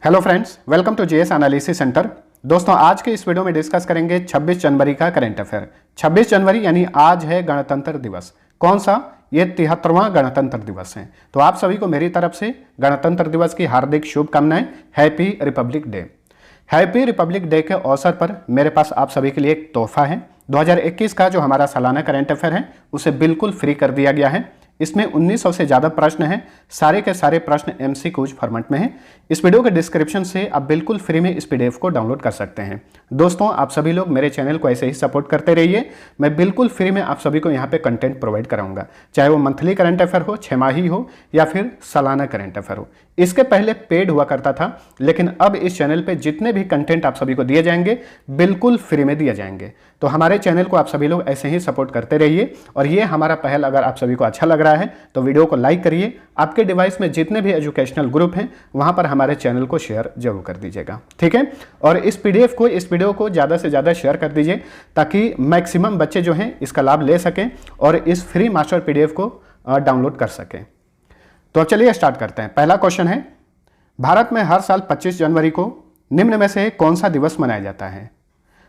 Hello friends, welcome to JS analysis centre. दोस्तों, आज के इस वीडियो में डिस्कस करेंगे 26 जनवरी का करंट अफेयर। 26 जनवरी यानी आज है गणतंत्र दिवस। कौन सा? ये 73वां गणतंत्र दिवस है। तो आप सभी को मेरी तरफ से गणतंत्र दिवस की हार्दिक शुभकामनाएं। Happy Republic day. Happy Republic day के अवसर पर मेरे पास आप सभी के लिए एक तोहफा है। 2021 का जो हमारा सालाना करंट अफेयर है उसे बिल्कुल फ्री कर दिया गया है। इसमें 1900 से ज़्यादा प्रश्न हैं। सारे के सारे प्रश्न एमसीक्यूज फॉर्मेट में हैं। इस वीडियो के डिस्क्रिप्शन से आप बिल्कुल फ्री में इस पीडीएफ को डाउनलोड कर सकते हैं। दोस्तों, आप सभी लोग मेरे चैनल को ऐसे ही सपोर्ट करते रहिए। मैं बिल्कुल फ्री में आप सभी को यहाँ पे कंटेंट प्रोवाइड कराऊंगा, चाहे वो मंथली करंट अफेयर हो, छमाही हो या फिर सालाना करंट अफेयर हो। इसके पहले पेड हुआ करता था, लेकिन अब इस चैनल पे जितने भी कंटेंट आप सभी को दिए जाएंगे बिल्कुल फ्री में दिए जाएंगे। तो हमारे चैनल को आप सभी लोग ऐसे ही सपोर्ट करते रहिए। और ये हमारा पहल अगर आप सभी को अच्छा लग रहा है तो वीडियो को लाइक करिए। आपके डिवाइस में जितने भी एजुकेशनल ग्रुप हैं वहां पर हमारे चैनल को शेयर जरूर कर दीजिएगा, ठीक है। और इस पीडीएफ को, इस वीडियो को ज़्यादा से ज़्यादा शेयर कर दीजिए ताकि मैक्सिमम बच्चे जो हैं इसका लाभ ले सकें और इस फ्री मास्टर पीडीएफ को डाउनलोड कर सकें। तो चलिए स्टार्ट करते हैं। पहला क्वेश्चन है, भारत में हर साल 25 जनवरी को निम्न में से कौन सा दिवस मनाया जाता है?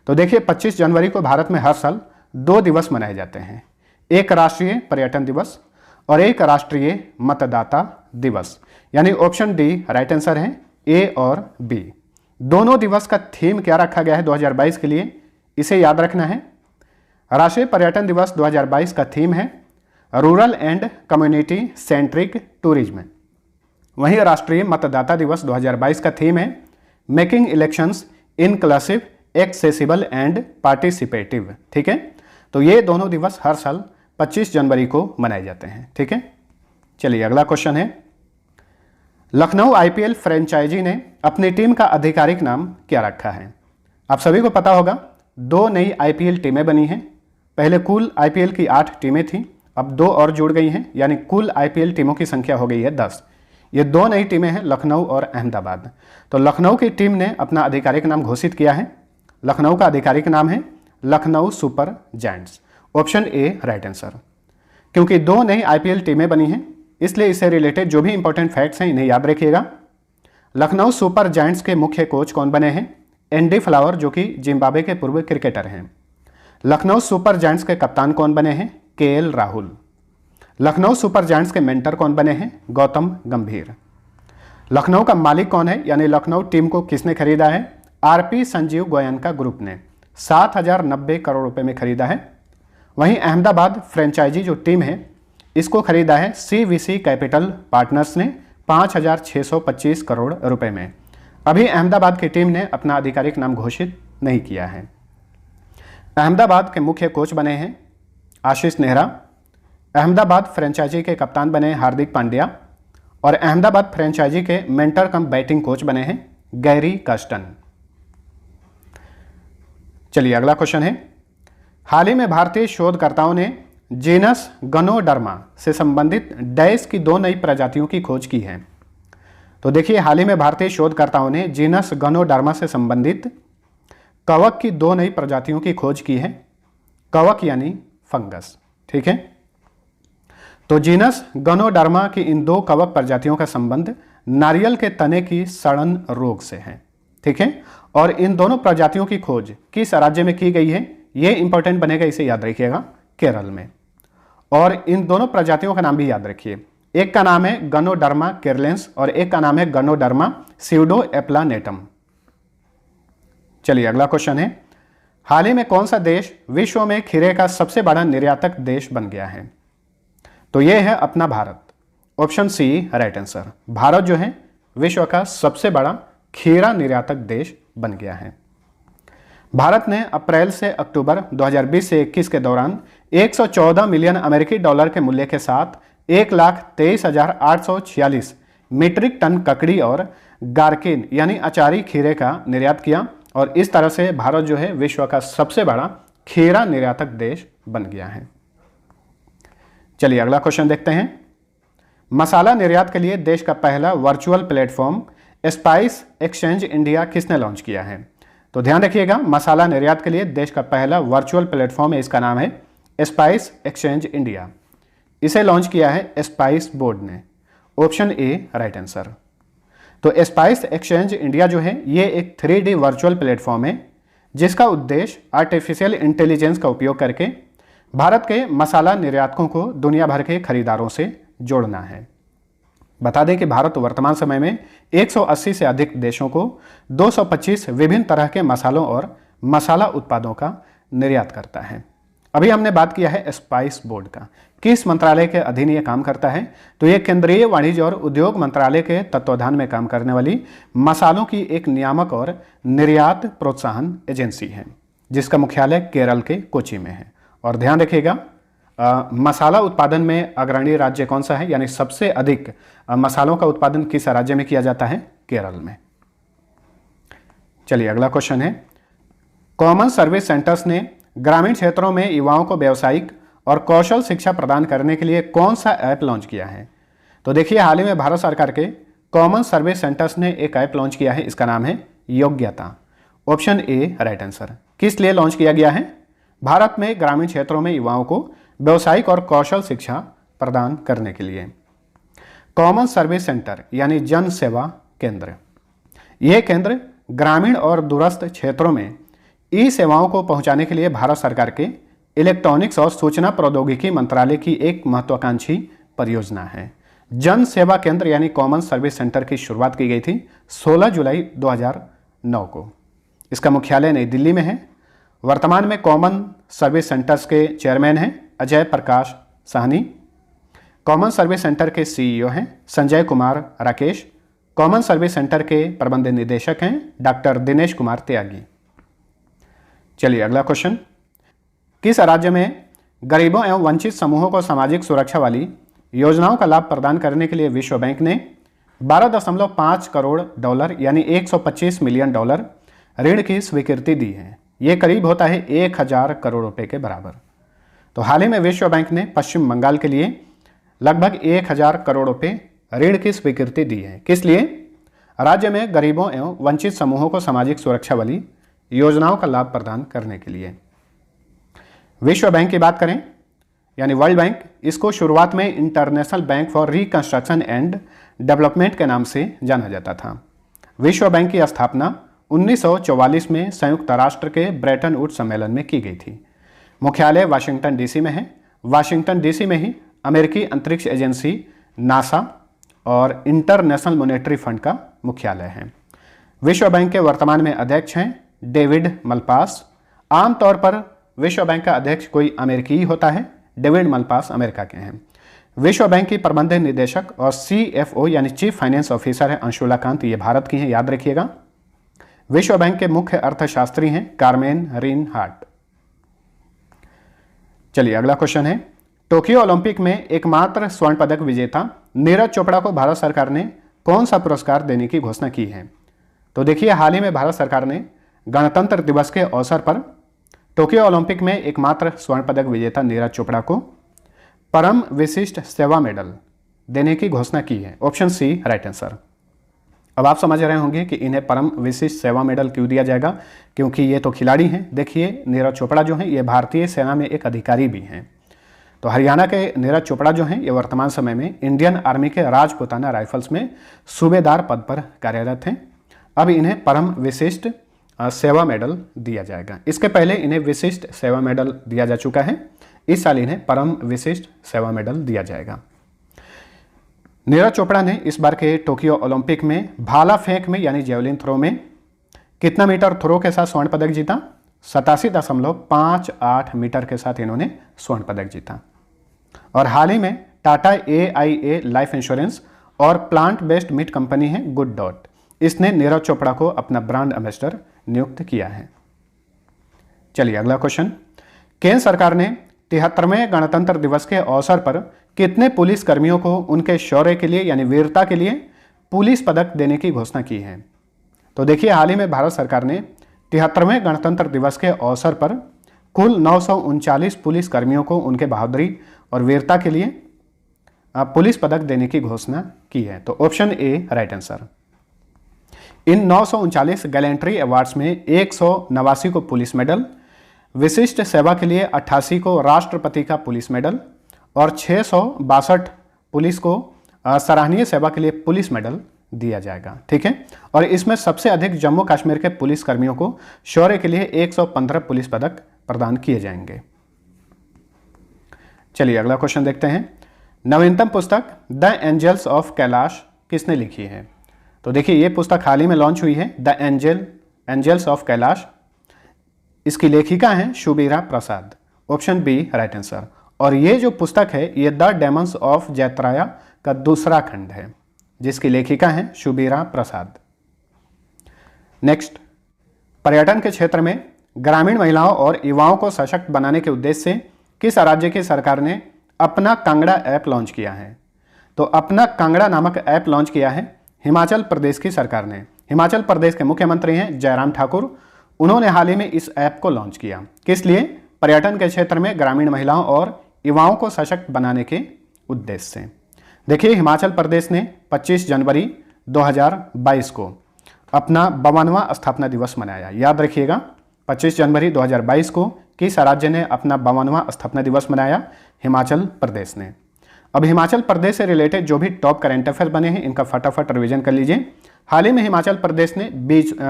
तो देखिए, 25 जनवरी को भारत में हर साल 2 दिवस मनाए जाते हैं। एक राष्ट्रीय पर्यटन दिवस और एक राष्ट्रीय मतदाता दिवस। यानी ऑप्शन डी राइट आंसर है, ए और बी। दोनों दिवस का थीम क्या रखा गया है 2022 के लिए, इसे याद रखना है। राष्ट्रीय पर्यटन दिवस 2022 का थीम है rural and community centric tourism. वहीं राष्ट्रीय मतदाता दिवस 2022 का थीम है making elections inclusive, accessible and participative, ठीक है। तो ये दोनों दिवस हर साल 25 जनवरी को मनाए जाते हैं, ठीक है। चलिए अगला क्वेश्चन है, लखनऊ आईपीएल फ्रेंचाइजी ने अपनी टीम का आधिकारिक नाम क्या रखा है? आप सभी को पता होगा 2 नई आईपीएल टीमें बनी हैं। पहले कुल आईपीएल की 8 टीमें थीं, अब 2 और जुड़ गई हैं, यानी कुल आईपीएल टीमों की संख्या हो गई है 10। ये 2 नई टीमें हैं, लखनऊ और अहमदाबाद। तो लखनऊ की टीम ने अपना आधिकारिक नाम घोषित किया है। लखनऊ का आधिकारिक नाम है Lucknow super giants. Option A right answer. क्योंकि 2 नई आईपीएल टीमें बनी हैं इसलिए इससे रिलेटेड जो भी इंपॉर्टेंट फैक्ट्स हैं इन्हें याद रखिएगा। लखनऊ सुपर जायंट्स के मुख्य कोच कौन बने हैं? एंडी फ्लावर, जो कि जिम्बाब्वे के पूर्व क्रिकेटर हैं। लखनऊ सुपर जायंट्स के कप्तान कौन बने हैं? KL Rahul. Lucknow super giants के मेंटर कौन बने हैं? गौतम गंभीर। लखनऊ का मालिक कौन है, यानी लखनऊ टीम को किसने खरीदा है? आरपी संजीव गोयनका ग्रुप ने 7,090 करोड़ रुपए में खरीदा है। वहीं अहमदाबाद फ्रेंचाइजी जो टीम है इसको खरीदा है सीवीसी कैपिटल पार्टनर्स ने 5,625 करोड़ रुपए में। अभी अहमदाबाद की टीम ने अपना आधिकारिक नाम घोषित नहीं किया है। अहमदाबाद के मुख्य कोच बने हैं आशीष नेहरा। अहमदाबाद फ्रेंचाइजी के कप्तान बने हार्दिक पांड्या और अहमदाबाद फ्रेंचाइजी के मेंटर कम बैटिंग कोच बने हैं गैरी कस्टन। चलिए अगला क्वेश्चन है, हाल ही में भारतीय शोधकर्ताओं ने जीनस गनोडर्मा से संबंधित डैश की 2 नई प्रजातियों की खोज की है। तो देखिए, हाल ही में भारतीय शोधकर्ताओं ने जीनस गनोडर्मा से संबंधित कवक की 2 नई प्रजातियों की खोज की है। कवक यानी फंगस, ठीक है। तो जीनस गनोडर्मा की इन 2 कवक प्रजातियों का संबंध नारियल के तने की सड़न रोग से है, ठीक है। और इन दोनों प्रजातियों की खोज किस राज्य में की गई है ये इंपॉर्टेंट बनेगा, इसे याद रखिएगा, केरल में। और इन दोनों प्रजातियों का नाम भी याद रखिए। एक का नाम है गनोडर्मा केरलेंस और एक का नाम है गनोडर्मा स्यूडो एप्लानेटम। चलिए अगला क्वेश्चन है, हाल ही में कौन सा देश विश्व में खीरे का सबसे बड़ा निर्यातक देश बन गया है? तो यह है अपना Bharat. Option C right answer. Bharat जो है विश्व का सबसे बड़ा खीरा निर्यातक देश बन गया है। भारत ने अप्रैल से अक्टूबर 2020 से 21 के दौरान 114 मिलियन अमेरिकी डॉलर के मूल्य के साथ 1,23,846 मीट्रिक टन ककड़ी और गार्किन यानी अचारी खीरे का निर्यात किया और इस तरह से भारत जो है विश्व का सबसे बड़ा खीरा निर्यातक देश बन गया है। चलिए अगला क्वेश्चन देखते हैं, मसाला निर्यात के लिए देश का पहला virtual platform spice exchange India किसने लॉन्च किया है? तो ध्यान रखिएगा, मसाला निर्यात के लिए देश का पहला वर्चुअल प्लेटफॉर्म है, इसका नाम है स्पाइस एक्सचेंज इंडिया। इसे लॉन्च किया है स्पाइस बोर्ड ने। Option A right answer. तो स्पाइस एक्सचेंज इंडिया जो है ये एक 3D वर्चुअल प्लेटफॉर्म है जिसका उद्देश्य आर्टिफिशियल इंटेलिजेंस का उपयोग करके भारत के मसाला निर्यातकों को दुनिया भर के खरीदारों से जोड़ना है। बता दें कि भारत वर्तमान समय में 180 से अधिक देशों को 225 विभिन्न तरह के मसालों और मसाला उत्पादों का निर्यात करता है। अभी हमने बात किया है स्पाइस बोर्ड का, किस मंत्रालय के अधीन ये काम करता है। तो ये केंद्रीय वाणिज्य और उद्योग मंत्रालय के तत्वाधान में काम करने वाली मसालों की एक नियामक और निर्यात प्रोत्साहन एजेंसी है जिसका मुख्यालय केरल के कोची में है। और ध्यान रखिएगा, मसाला उत्पादन में अग्रणी राज्य कौन सा है, यानी सबसे अधिक मसालों का उत्पादन किस राज्य में किया जाता है, केरल में। चलिए अगला क्वेश्चन है, कॉमन सर्विस सेंटर्स ने ग्रामीण क्षेत्रों में युवाओं को व्यावसायिक और कौशल शिक्षा प्रदान करने के लिए कौन सा ऐप लॉन्च किया है। तो देखिए हाल ही में भारत सरकार के कॉमन सर्विस सेंटर्स ने एक ऐप लॉन्च किया है, इसका नाम है योग्यता। Option A right answer. किस लिए लॉन्च किया गया है, भारत में ग्रामीण क्षेत्रों में युवाओं को व्यावसायिक और कौशल शिक्षा प्रदान करने के लिए। कॉमन सर्विस सेंटर यानी जन सेवा केंद्र, यह केंद्र ग्रामीण और दूरस्थ क्षेत्रों में ई सेवाओं को पहुंचाने के लिए भारत सरकार के इलेक्ट्रॉनिक्स और सूचना प्रौद्योगिकी मंत्रालय की एक महत्वाकांक्षी परियोजना है। जन सेवा केंद्र यानी कॉमन सर्विस सेंटर की शुरुआत की गई थी 16 जुलाई 2009 को। इसका मुख्यालय नई दिल्ली में है। वर्तमान में कॉमन सर्विस सेंटर्स के चेयरमैन हैं Ajay Prakash Sahni. Common service centre के सीईओ हैं Sanjay Kumar Rakesh. Common service centre के प्रबंध निदेशक हैं डॉक्टर दिनेश कुमार त्यागी। चलिए अगला क्वेश्चन, किस राज्य में गरीबों एवं वंचित समूहों को सामाजिक सुरक्षा वाली योजनाओं का लाभ प्रदान करने के लिए विश्व बैंक ने 12.5 करोड़ डॉलर यानी 125 मिलियन डॉलर ऋण की स्वीकृति दी है। ये करीब होता है 1000 करोड़ रुपए के बराबर। तो हाल ही में विश्व बैंक ने पश्चिम बंगाल के लिए लगभग 1000 करोड़ रुपए ऋण की स्वीकृति दी है। किस लिए, राज्य में गरीबों एवं वंचित समूहों को सामाजिक सुरक्षा वाली योजनाओं का लाभ प्रदान करने के लिए। विश्व बैंक की बात करें यानी वर्ल्ड बैंक, इसको शुरुआत में international bank for reconstruction and development के नाम से जाना जाता था। विश्व बैंक की स्थापना 1944 में संयुक्त राष्ट्र के ब्रेटन वुड्स सम्मेलन में की गई थी। मुख्यालय वाशिंगटन डीसी में है। वाशिंगटन डीसी में ही अमेरिकी अंतरिक्ष एजेंसी नासा और इंटरनेशनल मॉनेटरी फंड का मुख्यालय है। विश्व बैंक के वर्तमान में अध्यक्ष हैं डेविड मलपास। आमतौर पर विश्व बैंक का अध्यक्ष कोई अमेरिकी ही होता है। डेविड मलपास अमेरिका के हैं। विश्व बैंक की प्रबंध निदेशक और CFO यानी चीफ फाइनेंस ऑफिसर है अंशुला कांत, ये भारत की हैं, याद रखिएगा। विश्व बैंक के मुख्य अर्थशास्त्री हैं कार्मेन रिनहार्ट। चलिए अगला क्वेश्चन है, टोक्यो ओलंपिक में एकमात्र स्वर्ण पदक विजेता नीरज चोपड़ा को भारत सरकार ने कौन सा पुरस्कार देने की घोषणा की है। तो देखिए हाल ही में भारत सरकार ने गणतंत्र दिवस के अवसर पर टोक्यो ओलंपिक में एकमात्र स्वर्ण पदक विजेता नीरज चोपड़ा को परम विशिष्ट सेवा मेडल देने की घोषणा की है। Option C right answer. अब आप समझ रहे होंगे कि इन्हें परम विशिष्ट सेवा मेडल क्यों दिया जाएगा, क्योंकि ये तो खिलाड़ी हैं। देखिए नीरज चोपड़ा जो हैं ये भारतीय सेना में एक अधिकारी भी हैं। तो हरियाणा के नीरज चोपड़ा जो हैं ये वर्तमान समय में इंडियन आर्मी के राजपुताना राइफल्स में सूबेदार पद पर कार्यरत हैं। अब इन्हें परम विशिष्ट सेवा मेडल दिया जाएगा। इसके पहले इन्हें विशिष्ट सेवा मेडल दिया जा चुका है। इस साल इन्हें परम विशिष्ट सेवा मेडल दिया जाएगा। नीरज चोपड़ा ने इस बार के टोक्यो ओलंपिक में भाला फेंक में यानी जेवलिन थ्रो में कितना मीटर थ्रो के साथ स्वर्ण पदक जीता, 87.58 मीटर के साथ इन्होंने स्वर्ण पदक जीता। और हाल ही में टाटा AIA लाइफ इंश्योरेंस और प्लांट बेस्ड मीट कंपनी है गुड डॉट, इसने नीरज चोपड़ा को अपना ब्रांड एम्बेसडर नियुक्त किया है। चलिए अगला क्वेश्चन, केंद्र सरकार ने 73वें गणतंत्र दिवस के अवसर पर कितने पुलिस कर्मियों को उनके शौर्य के लिए यानी वीरता के लिए पुलिस पदक देने की घोषणा की है। तो देखिए हाल ही में भारत सरकार ने 73वें गणतंत्र दिवस के अवसर पर कुल 939 पुलिस कर्मियों को उनके बहादुरी और वीरता के लिए पुलिस पदक देने की घोषणा की है। तो option A right answer. In 939 gallantry awards में 189 को पुलिस मेडल, विशिष्ट सेवा के लिए 88 को राष्ट्रपति का पुलिस मेडल और 662 पुलिस को सराहनीय सेवा के लिए पुलिस मेडल दिया जाएगा। ठीक है, और इसमें सबसे अधिक जम्मू कश्मीर के पुलिस कर्मियों को शौर्य के लिए 115 पुलिस पदक प्रदान किए जाएंगे। चलिए अगला क्वेश्चन देखते हैं। नवीनतम पुस्तक द एंजल्स ऑफ कैलाश किसने लिखी है? तो देखिए ये पुस्तक हाल ही में लॉन्च हुई है, द एंजल्स ऑफ कैलाश। इसकी लेखिका हैं Shubira Prasad. Option B right answer. और ये जो पुस्तक है ये द डेमन्स ऑफ जैत्राया का दूसरा खंड है, जिसकी लेखिका हैं शुबीरा प्रसाद। नेक्स्ट, पर्यटन के क्षेत्र में ग्रामीण महिलाओं और युवाओं को सशक्त बनाने के उद्देश्य से किस राज्य की सरकार ने अपना कांगड़ा ऐप लॉन्च किया है? तो अपना कांगड़ा नामक ऐप लॉन्च किया है हिमाचल प्रदेश की सरकार ने। हिमाचल प्रदेश के मुख्यमंत्री हैं जयराम ठाकुर। उन्होंने हाल ही में इस ऐप को लॉन्च किया। किस लिए? पर्यटन के क्षेत्र में ग्रामीण महिलाओं और युवाओं को सशक्त बनाने के उद्देश्य से। देखिए हिमाचल प्रदेश ने 25 जनवरी 2022 को अपना 52वां स्थापना दिवस मनाया। याद रखिएगा 25 जनवरी 2022 को किस राज्य ने अपना 52वां स्थापना दिवस मनाया? हिमाचल प्रदेश ने। अब हिमाचल प्रदेश से रिलेटेड जो भी टॉप करंट अफेयर बने हैं इनका फटाफट रिवीजन कर लीजिए। हाल ही में हिमाचल प्रदेश ने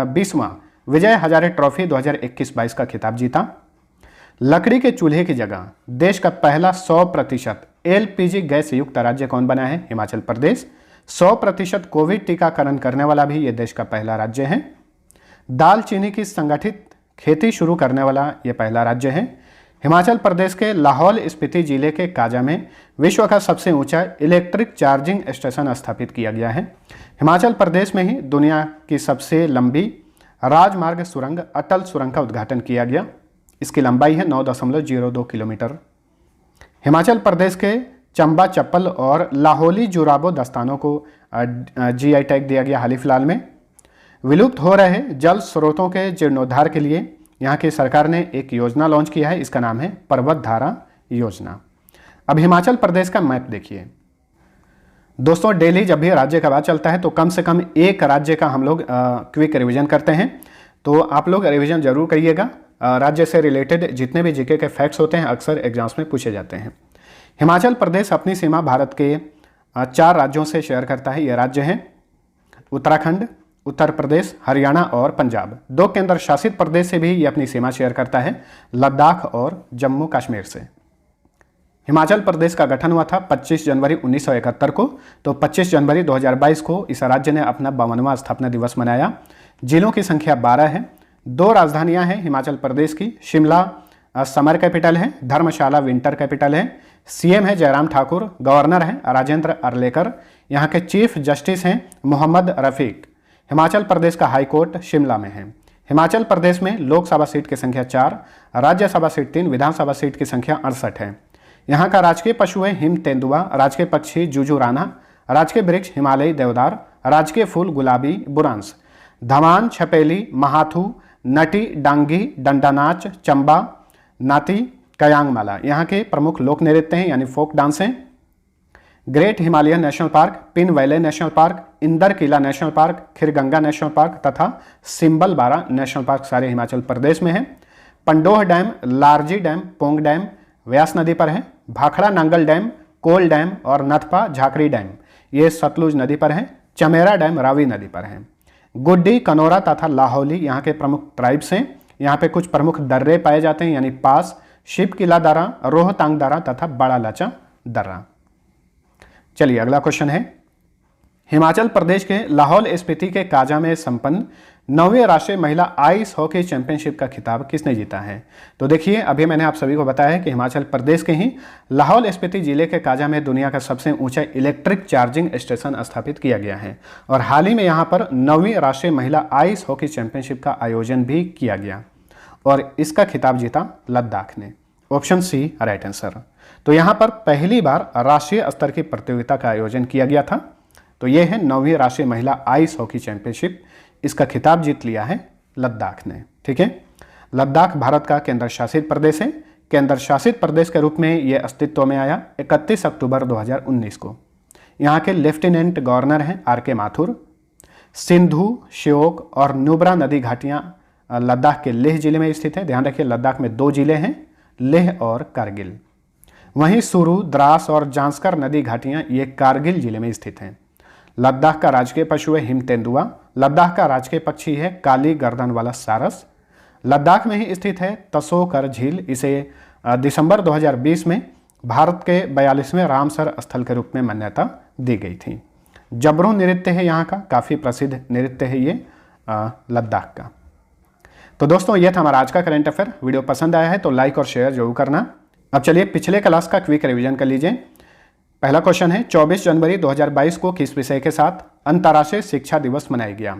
20वां विजय हजारे ट्रॉफी 2021-22 का खिताब जीता। लकड़ी के चूल्हे की जगह देश का पहला 100% LPG गैस युक्त राज्य कौन बना है? हिमाचल प्रदेश। 100% कोविड टीकाकरण करने वाला भी ये देश का पहला राज्य है। दालचीनी की संगठित खेती शुरू करने वाला ये पहला राज्य है। हिमाचल प्रदेश के लाहौल स्पीति जिले के काजा में विश्व का सबसे ऊंचा इलेक्ट्रिक चार्जिंग स्टेशन स्थापित किया गया है। हिमाचल प्रदेश में ही दुनिया की सबसे लंबी राजमार्ग सुरंग अटल सुरंग का उद्घाटन किया गया। इसकी लंबाई है 9.02 किलोमीटर। हिमाचल प्रदेश के चंबा चप्पल और लाहौली जुराबो दस्तानों को GI टैग दिया गया हाल ही फिलहाल में। विलुप्त हो रहे जल स्रोतों के जीर्णोद्धार के लिए यहाँ की सरकार ने एक योजना लॉन्च किया है, इसका नाम है पर्वत धारा योजना। अब हिमाचल प्रदेश का मैप देखिए दोस्तों। डेली जब भी राज्य का बात चलता है तो कम से कम एक राज्य का हम लोग क्विक रिवीजन करते हैं, तो आप लोग रिवीजन जरूर करिएगा। राज्य से रिलेटेड जितने भी जीके के फैक्ट्स होते हैं अक्सर एग्जाम्स में पूछे जाते हैं। हिमाचल प्रदेश अपनी सीमा भारत के 4 राज्यों से शेयर करता है। ये राज्य हैं उत्तराखंड, उत्तर प्रदेश, हरियाणा और पंजाब। 2 केंद्र शासित प्रदेश से भी ये अपनी सीमा शेयर करता है, लद्दाख और जम्मू कश्मीर से। हिमाचल प्रदेश का गठन हुआ था 25 जनवरी 1971 को, तो 25 जनवरी 2022 को इस राज्य ने अपना 52वां स्थापना दिवस मनाया। जिलों की संख्या 12 है। 2 राजधानियां हैं हिमाचल प्रदेश की। शिमला समर कैपिटल है, धर्मशाला विंटर कैपिटल है। CM है जयराम ठाकुर, गवर्नर है राजेंद्र अर्लेकर। यहाँ के चीफ जस्टिस हैं मोहम्मद रफीक। हिमाचल प्रदेश का हाई कोर्ट शिमला में है। हिमाचल प्रदेश में लोकसभा सीट की संख्या 4, राज्यसभा सीट 3, विधानसभा सीट की संख्या 68 है। यहाँ का राजकीय पशु है हिम तेंदुआ, राजकीय पक्षी जुजुराना, राजकीय वृक्ष हिमालयी देवदार, राजकीय फूल गुलाबी बुरांस। धमान, छपेली, महाथू, नटी, डांगी, डंडानाच, चंबा, नाती, कयांगमाला यहाँ के प्रमुख लोक नृत्य हैं यानी फोक डांस हैं। Great Himalayan national park, Pin valley national park, Inder Kila national park, Khirganga national park तथा सिंबल बारा नेशनल पार्क सारे हिमाचल प्रदेश में हैं। Pandoh dam, Larji dam, Pong dam Beas नदी पर है। भाखड़ा नांगल डैम, कोल डैम और नथपा झाकरी डैम ये सतलुज नदी पर है। चमेरा डैम रावी नदी पर है। गुड्डी, कनोरा तथा लाहौली यहाँ के प्रमुख ट्राइब्स हैं। यहाँ पे कुछ प्रमुख दर्रे पाए जाते हैं यानी पास, शिप किला दर्रा, रोहतांग दर्रा तथा बड़ा लाचा दर्रा। चलिए अगला क्वेश्चन है। हिमाचल प्रदेश के लाहौल स्पीति के काजा में संपन्न 9वीं राष्ट्रीय महिला आइस हॉकी चैंपियनशिप का खिताब किसने जीता है? तो देखिए अभी मैंने आप सभी को बताया है कि हिमाचल प्रदेश के ही लाहौल स्पीति जिले के काजा में दुनिया का सबसे ऊंचा इलेक्ट्रिक चार्जिंग स्टेशन स्थापित किया गया है और हाल ही में यहाँ पर 9वीं राष्ट्रीय महिला आइस हॉकी चैंपियनशिप का आयोजन भी किया गया और इसका खिताब जीता लद्दाख ने। Option C right answer. तो यहाँ पर पहली बार राष्ट्रीय स्तर की प्रतियोगिता का आयोजन किया गया था। तो ये है 9वीं राष्ट्रीय महिला आइस हॉकी चैंपियनशिप। इसका खिताब जीत लिया है लद्दाख ने। ठीक है, लद्दाख भारत का केंद्र शासित प्रदेश है। केंद्र शासित प्रदेश के रूप में ये अस्तित्व में आया 31 अक्टूबर 2019 को। यहाँ के लेफ्टिनेंट गवर्नर हैं RK माथुर। सिंधु, श्योक और नुब्रा नदी घाटियाँ लद्दाख के लेह जिले में स्थित है। ध्यान रखिए लद्दाख में 2 जिले हैं, लेह और कारगिल। वहीं सुरू, द्रास और जांस्कर नदी घाटियां ये कारगिल जिले में स्थित हैं। लद्दाख का राजकीय पशु है हिम तेंदुआ। लद्दाख का राजकीय पक्षी है काली गर्दन वाला सारस। लद्दाख में ही स्थित है तसोकर झील। इसे दिसंबर 2020 में भारत के 42वें रामसर स्थल के रूप में मान्यता दी गई थी। जबरू नृत्य है यहाँ का, काफ़ी प्रसिद्ध नृत्य है ये लद्दाख का। तो दोस्तों ये था हमारा आज का करंट अफेयर। वीडियो पसंद आया है तो लाइक और शेयर जरूर करना। अब चलिए पिछले क्लास का क्विक रिवीजन कर लीजिए। पहला क्वेश्चन है 24 जनवरी 2022 को किस विषय के साथ अंतर्राष्ट्रीय शिक्षा दिवस मनाया गया?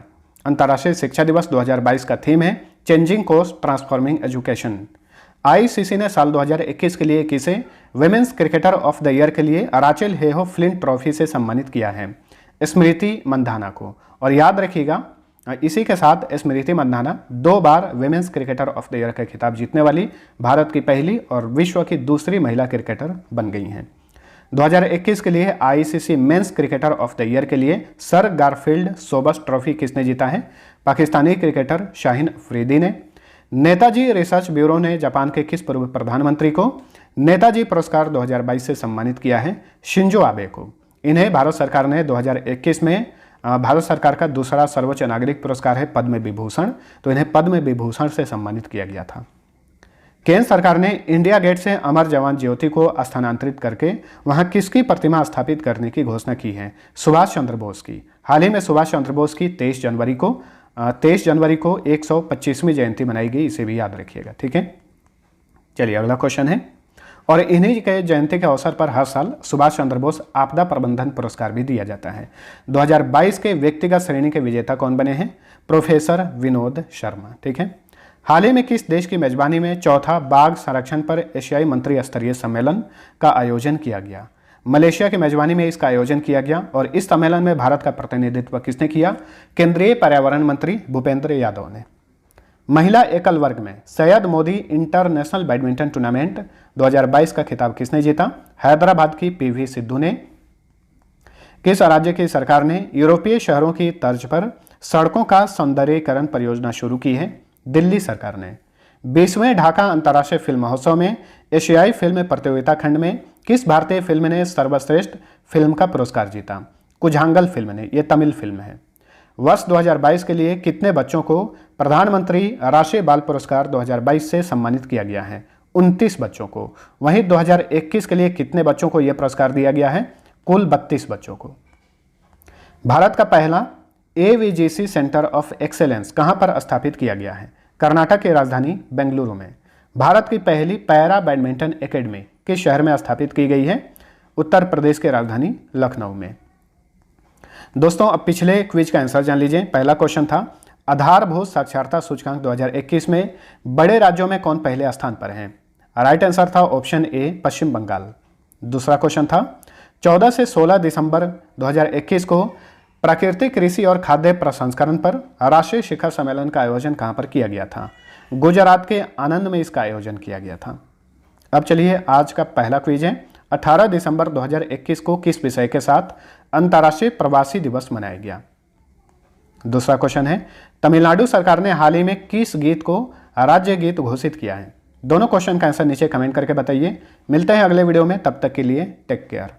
अंतर्राष्ट्रीय शिक्षा दिवस 2022 का थीम है changing course transforming education. ICC ने साल 2021 के लिए किसे women's cricketer of the year के लिए राचेल हेहो फ्लिंट ट्रॉफी से सम्मानित किया है? स्मृति मंधाना को। और याद रखिएगा इसी के साथ स्मृति मंधाना 2 बार women's cricketer of the year का खिताब जीतने वाली भारत की पहली और विश्व की दूसरी महिला क्रिकेटर बन गई हैं। 2021 के लिए ICC men's cricketer of the year के लिए सर गारफील्ड सोबर्स ट्रॉफी किसने जीता है? पाकिस्तानी क्रिकेटर शाहीन अफरीदी ने। नेताजी रिसर्च ब्यूरो ने जापान के किस पूर्व प्रधानमंत्री को नेताजी पुरस्कार 2022 से सम्मानित किया है? शिंजो आबे को। इन्हें भारत सरकार ने 2021 में भारत सरकार का दूसरा सर्वोच्च नागरिक पुरस्कार है पद्म विभूषण, तो इन्हें पद्म विभूषण से सम्मानित किया गया था। केंद्र सरकार ने इंडिया गेट से अमर जवान ज्योति को स्थानांतरित करके वहां किसकी प्रतिमा स्थापित करने की घोषणा की है? सुभाष चंद्र बोस की। हाल ही में सुभाष चंद्र बोस की 23 जनवरी को 125वीं जयंती मनाई गई, इसे भी याद रखिएगा, ठीक है। चलिए अगला क्वेश्चन है। और इन्हीं के जयंती के अवसर पर हर साल सुभाष चंद्र बोस आपदा प्रबंधन पुरस्कार भी दिया जाता है। 2022 के व्यक्तिगत श्रेणी के विजेता कौन बने हैं? प्रोफेसर विनोद शर्मा, ठीक है। हाल ही में किस देश की मेजबानी में चौथा बाघ संरक्षण पर एशियाई मंत्री स्तरीय सम्मेलन का आयोजन किया गया? मलेशिया की मेजबानी में इसका आयोजन किया गया। और इस सम्मेलन में भारत का प्रतिनिधित्व किसने किया? केंद्रीय पर्यावरण मंत्री भूपेंद्र यादव ने। महिला एकल वर्ग में Syed Modi international badminton tournament 2022 का खिताब किसने जीता? हैदराबाद की पीवी सिद्धू ने। किस राज्य की सरकार ने यूरोपीय शहरों की तर्ज पर सड़कों का सौंदर्यीकरण परियोजना शुरू की है? दिल्ली सरकार ने। 20वें ढाका अंतर्राष्ट्रीय फिल्म महोत्सव में एशियाई फिल्म प्रतियोगिता खंड में किस भारतीय फिल्म ने सर्वश्रेष्ठ फिल्म का पुरस्कार जीता? कुझांगल फिल्म ने, यह तमिल फिल्म है। वर्ष 2022 के लिए कितने बच्चों को प्रधानमंत्री राष्ट्रीय बाल पुरस्कार 2022 से सम्मानित किया गया है? 29 बच्चों को। वहीं 2021 के लिए कितने बच्चों को यह पुरस्कार दिया गया है? कुल 32 बच्चों को। भारत का पहला एवीजीसी सेंटर ऑफ एक्सेलेंस कहां पर स्थापित किया गया है? कर्नाटक की राजधानी बेंगलुरु में। भारत की पहली पैरा बैडमिंटन एकेडमी किस शहर में स्थापित की गई है? उत्तर प्रदेश की राजधानी लखनऊ में। दोस्तों अब पिछले क्विज का आंसर जान लीजिए। पहला क्वेश्चन था आधारभूत साक्षरता सूचकांक 2021 में बड़े राज्यों में कौन पहले स्थान पर है? राइट आंसर था ऑप्शन ए पश्चिम बंगाल। दूसरा क्वेश्चन था 14 से 16 दिसंबर 2021 को प्राकृतिक कृषि और खाद्य प्रसंस्करण पर राष्ट्रीय शिखर सम्मेलन का आयोजन कहां पर किया गया था? गुजरात के आनंद में इसका आयोजन किया गया था। अब चलिए आज का पहला क्विज है। 18 दिसंबर 2021 को किस विषय के साथ अंतर्राष्ट्रीय प्रवासी दिवस मनाया गया? दूसरा क्वेश्चन है तमिलनाडु सरकार ने हाल ही में किस गीत को राज्य गीत घोषित किया है? दोनों क्वेश्चन का आंसर नीचे कमेंट करके बताइए। मिलते हैं अगले वीडियो में, तब तक के लिए टेक केयर।